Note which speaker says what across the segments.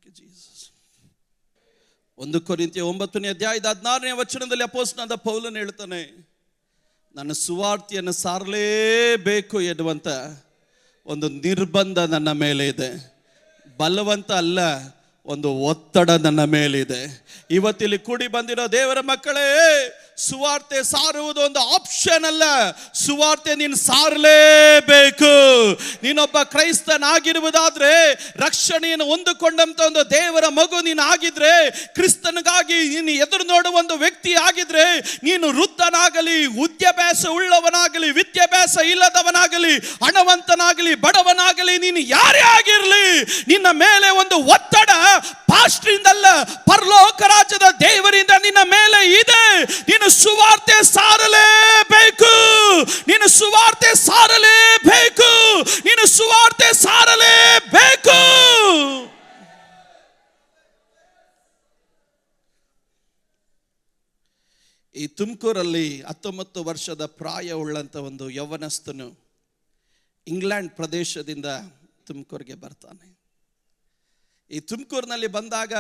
Speaker 1: Thank you Jesus. 1 ಕೊರಿಂಥಿಯ 9ನೇ ಅಧ್ಯಾಯದ 16ನೇ ವಚನದಲ್ಲಿ ಅಪೊಸ್ತಲನಾದ ಪೌಲನು ಹೇಳ್ತಾನೆ, ನನ್ನ ಸುವಾರ್ತೆಯನ್ನು ಸಾರಲೇಬೇಕು ಎನ್ನುವಂತ ಒಂದು ನಿರ್ಬಂಧ ನನ್ನ ಮೇಲೆ ಇದೆ. ಬಲವಂತ ಅಲ್ಲ, ಒಂದು ಒತ್ತಡ ನನ್ನ ಮೇಲಿದೆ. ಇವತ್ತಿಲ್ಲಿ ಕೂಡಿ ಬಂದಿರೋ ದೇವರ ಮಕ್ಕಳೇ, ಸುವಾರ್ತೆ ಸಾರುವುದು ಒಂದು ಆಪ್ಷನ್ ಅಲ್ಲ, ಸುವಾರ್ತೆ ನೀನು ಸಾರಲೇಬೇಕು. ನೀನೊಬ್ಬ ಕ್ರೈಸ್ತನಾಗಿರುವುದಾದ್ರೆ, ರಕ್ಷಣೆಯನ್ನು ಹೊಂದಿಕೊಂಡಂತ ಒಂದು ದೇವರ ಮಗು ನೀನು ಆಗಿದ್ರೆ, ಕ್ರಿಸ್ತನಿಗಾಗಿ ನೀನು ಎದುರು ನೋಡುವ ಒಂದು ವ್ಯಕ್ತಿ ಆಗಿದ್ರೆ, ನೀನು ವೃದ್ಧನಾಗಲಿ, ವಿದ್ಯಾಭ್ಯಾಸ ಉಳ್ಳವನಾಗಲಿ, ವಿದ್ಯಾಭ್ಯಾಸ ಇಲ್ಲದವನಾಗಲಿ, ಹಣವಂತನಾಗಲಿ, ಬಡವನಾಗಲಿ, ನೀನು ಯಾರೇ ಆಗಿರಲಿ, ನಿನ್ನ ಮೇಲೆ ಒಂದು ಒತ್ತಡ ಪಾಸ್ಟ್ರಿಂದಲ್ಲ, ಪರಲೋಕ ರಾಜ್ಯದ ದೇವರಿಂದ ನಿನ್ನ ಮೇಲೆ ಇದೆ. ನೀನು ಸುವಾರ್ತೆ ಸಾರಲೇಬೇಕು, ನೀನು ಸುವಾರ್ತೆ ಸಾರಲೇಬೇಕು, ನೀನು ಸುವಾರ್ತೆ ಸಾರಲೇಬೇಕು. ಈ ತುಮಕೂರಲ್ಲಿ 19 ವರ್ಷದ ಪ್ರಾಯವುಳ್ಳಂತ ಒಂದು ಯೌವನಸ್ಥನು ಇಂಗ್ಲೆಂಡ್ ಪ್ರದೇಶದಿಂದ ತುಮಕೂರಿಗೆ ಬರ್ತಾನೆ. ಈ ತುಮಕೂರಿನಲ್ಲಿ ಬಂದಾಗ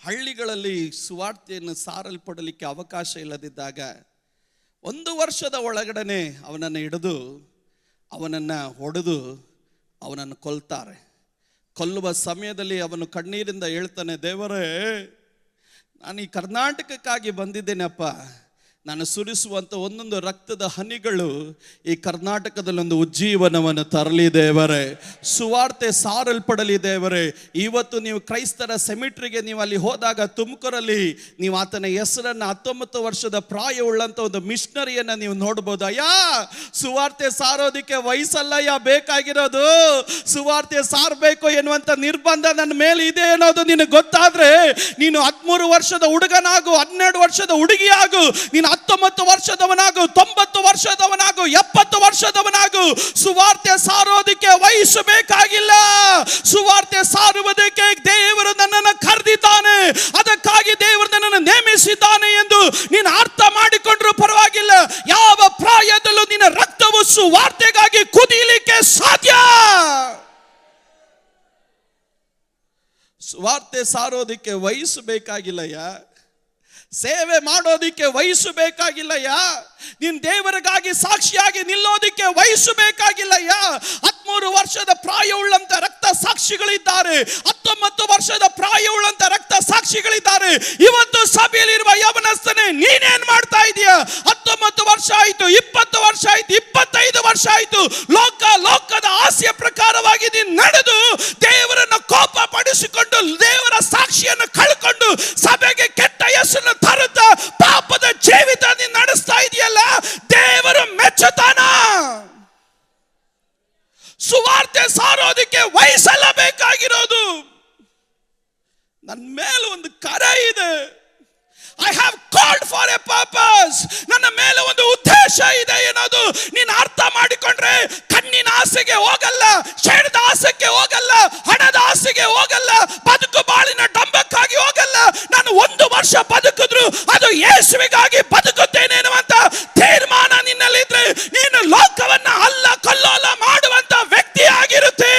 Speaker 1: ಹಳ್ಳಿಗಳಲ್ಲಿ ಸುವಾರ್ತೆಯನ್ನು ಸಾರಲ್ಪಡಲಿಕ್ಕೆ ಅವಕಾಶ ಇಲ್ಲದಿದ್ದಾಗ 1 ವರ್ಷದ ಒಳಗಡೆ ಅವನನ್ನು ಹಿಡಿದು ಅವನನ್ನು ಹೊಡೆದು ಅವನನ್ನು ಕೊಲ್ತಾರೆ. ಕೊಲ್ಲುವ ಸಮಯದಲ್ಲಿ ಅವನು ಕಣ್ಣೀರಿಂದ ಹೇಳ್ತಾನೆ, ದೇವರೇ, ನಾನು ಈ ಕರ್ನಾಟಕಕ್ಕಾಗಿ ಬಂದಿದ್ದೇನಪ್ಪ. ನಾನು ಸುರಿಸುವಂಥ ಒಂದೊಂದು ರಕ್ತದ ಹನಿಗಳು ಈ ಕರ್ನಾಟಕದಲ್ಲಿ ಒಂದು ಉಜ್ಜೀವನವನ್ನು ತರಲಿ ದೇವರೇ, ಸುವಾರ್ತೆ ಸಾರಲ್ಪಡಲಿ ದೇವರೇ. ಇವತ್ತು ನೀವು ಕ್ರೈಸ್ತರ ಸೆಮಿಟ್ರಿಗೆ ನೀವು ಅಲ್ಲಿ ಹೋದಾಗ ತುಮಕೂರಲ್ಲಿ ನೀವು ಆತನ ಹೆಸರನ್ನು 19 ವರ್ಷದ ಪ್ರಾಯವುಳ್ಳಂಥ ಒಂದು ಮಿಷನರಿಯನ್ನು ನೀವು ನೋಡ್ಬೋದು. ಅಯ್ಯ, ಸುವಾರ್ತೆ ಸಾರೋದಕ್ಕೆ ವಯಸ್ಸಲ್ಲಯ್ಯ ಬೇಕಾಗಿರೋದು, ಸುವಾರ್ತೆ ಸಾರಬೇಕು ಎನ್ನುವಂಥ ನಿರ್ಬಂಧ ನನ್ನ ಮೇಲೆ ಇದೆ ಅನ್ನೋದು ನಿನಗೆ ಗೊತ್ತಾದ್ರೆ, ನೀನು 13 ವರ್ಷದ ಹುಡುಗನಾಗು, 12 ವರ್ಷದ ಹುಡುಗಿಯಾಗು, ನೀನು 19 ವರ್ಷದವನಾಗು, 90 ವರ್ಷದವನಾಗು, 70 ವರ್ಷದವನಾಗು, ಸುವಾರ್ತೆ ಸಾರೋದಕ್ಕೆ ವಯಸ್ಸು ಬೇಕಾಗಿಲ್ಲ. ಸುವಾರ್ತೆ ಸಾರುವುದಕ್ಕೆ ದೇವರು ನನ್ನನ್ನು ಕರೆದಿದ್ದಾನೆ, ಅದಕ್ಕಾಗಿ ದೇವರು ನನ್ನನ್ನು ನೇಮಿಸಿದ್ದಾನೆ ಎಂದು ನೀನು ಅರ್ಥ ಮಾಡಿಕೊಂಡ್ರೂ ಪರವಾಗಿಲ್ಲ. ಯಾವ ಪ್ರಾಯದಲ್ಲೂ ನಿನ್ನ ರಕ್ತವು ಸುವಾರ್ತೆಗಾಗಿ ಕುದಿಯಲಿಕ್ಕೆ ಸಾಧ್ಯ. ಸುವಾರ್ತೆ ಸಾರೋದಕ್ಕೆ ವಯಸ್ಸು ಬೇಕಾಗಿಲ್ಲಯ್ಯ, ಸೇವೆ ಮಾಡೋದಿಕ್ಕೆ ವಯಸ್ಸು ಬೇಕಾಗಿಲ್ಲಯ್ಯ, ನೀನು ದೇವರಿಗಾಗಿ ಸಾಕ್ಷಿಯಾಗಿ ನಿಲ್ಲೋದಿಕ್ಕೆ ವಯಸ್ಸು ಬೇಕಾಗಿಲ್ಲಯ್ಯ. 13 ವರ್ಷದ ಪ್ರಾಯವುಳ್ಳಂತ ರಕ್ತ ಸಾಕ್ಷಿಗಳಿದ್ದಾರೆ, 19 ವರ್ಷದ ಪ್ರಾಯವುಳ್ಳಂತ ರಕ್ತ ಸಾಕ್ಷಿಗಳಿದ್ದಾರೆ. ಇವತ್ತು ಸಭೆಯಲ್ಲಿರುವ ಯವನಸ್ಥನೇ, ನೀನೇನ್ ಮಾಡ್ತಾ ಇದೀಯ? 19 ವರ್ಷ ಆಯ್ತು, 20 ವರ್ಷ ಆಯ್ತು, 25 ವರ್ಷ ಆಯ್ತು, ಲೋಕದ ಆಸೆಯ ಪ್ರಕಾರವಾಗಿ ನೀನು ನಡೆದು ದೇವರನ್ನು ಕೋಪ ಪಡಿಸಿಕೊಂಡು ದೇವರ ಸಾಕ್ಷಿಯನ್ನು ಕಳ್ಕೊಂಡು ಸಭೆಗೆ ಕೆಟ್ಟ ಹೆಸರನ್ನು ತರುತ್ತಾ ಪಾಪದ ಜೀವಿತ ನೀನು ನಡೆಸ್ತಾ ಇದೆಯಲ್ಲ, ದೇವರು ಮೆಚ್ಚುತ್ತಾನ? ಸುವಾರ್ತೆ ಸಾರೋದಕ್ಕೆ ವಯಸ್ಸಲ್ಲ ಬೇಕಾಗಿರೋದು. ನನ್ನ ಮೇಲೆ ಒಂದು ಕರೆ ಇದೆ. I have called for a purpose. ನನ್ನ ಮೇಲೆ ಒಂದು ಉದ್ದೇಶ ಇದೆ ಅನ್ನೋದು ನೀನು ಅರ್ಥ ಮಾಡಿಕೊಂಡ್ರೆ ಕಣ್ಣಿನ ಆಸೆಗೆ ಹೋಗಲ್ಲ, ಶರೀರದ ಆಸೆಗೆ ಹೋಗಲ್ಲ, ಹಣದ ಆಸೆಗೆ ಹೋಗಲ್ಲ, ಬದುಕು ಬಾಳಿನ ಡಂಬಕ್ಕಾಗಿ ಹೋಗಲ್ಲ. ನಾನು 1 ವರ್ಷ ಬದುಕಿದ್ರು ಅದು ಯೇಸುವಿಗಾಗಿ ಬದುಕುತ್ತೇನೆ ಎನ್ನುವಂತ ತೀರ್ಮಾನ ನಿನ್ನಲ್ಲಿದ್ರೆ ನೀನು ಲೋಕವನ್ನ ಅಲ್ಲ ಕಲ್ಲೋಲ ಮಾಡುವಂತ ವ್ಯಕ್ತಿ ಆಗಿರುತ್ತೆ.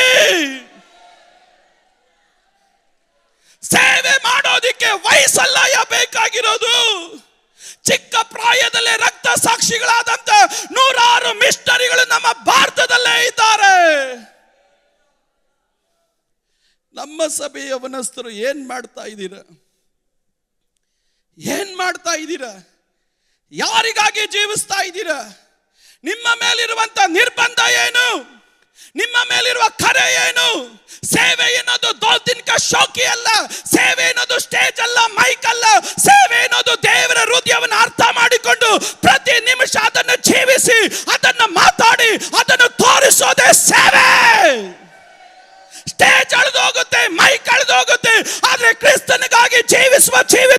Speaker 1: ಸೇವೆ ಮಾಡೋದಿಕ್ಕೆ ವಯಸ್ಸಲ್ಲ ಬೇಕಾಗಿರೋದು. ಚಿಕ್ಕ ಪ್ರಾಯದಲ್ಲೇ ರಕ್ತ ಸಾಕ್ಷಿಗಳಾದಂತ 100 ಮಿಷನರಿಗಳು ನಮ್ಮ ಭಾರತದಲ್ಲೇ ಇದ್ದಾರೆ. ನಮ್ಮ ಸಭೆಯ ಯವನಸ್ಥರು ಏನ್ ಮಾಡ್ತಾ ಇದ್ದೀರಾ? ಏನ್ ಮಾಡ್ತಾ ಇದ್ದೀರಾ? ಯಾರಿಗಾಗಿ ಜೀವಿಸ್ತಾ ಇದ್ದೀರಾ? ನಿಮ್ಮ ಮೇಲಿರುವಂತ ನಿರ್ಬಂಧ ಏನು? ನಿಮ್ಮ ಮೇಲಿರುವ ಕರೆ ಏನು? ಸೇವೆ ಎನ್ನೋದು ದೋಲ್ತಿನ್ಕ ಶೋಕಿ ಅಲ್ಲ, ಸೇವೆ ಎನ್ನೋದು ಸ್ಟೇಜ್ ಅಲ್ಲ, ಮೈಕ್ ಅಲ್ಲ. ಸೇವೆ ಎನ್ನೋದು ದೇವರ ಹೃದಯವನ್ನು ಅರ್ಥ ಮಾಡಿಕೊಂಡು ಪ್ರತಿ ನಿಮಿಷ ಅದನ್ನು ಜೀವಿಸಿ, ಅದನ್ನು ಮಾತಾಡಿ, ಅದನ್ನು ತೋರಿಸೋದೇ ಸೇವೆ. ಸ್ಟೇಜ್ ಅಳಿದೋಗುತ್ತೆ, ಮೈಕ್ ಅಳಿದೋಗುತ್ತೆ, ಆದ್ರೆ ಕ್ರಿಸ್ತನಿಗಾಗಿ ಜೀವಿಸುವ ಜೀವಿತ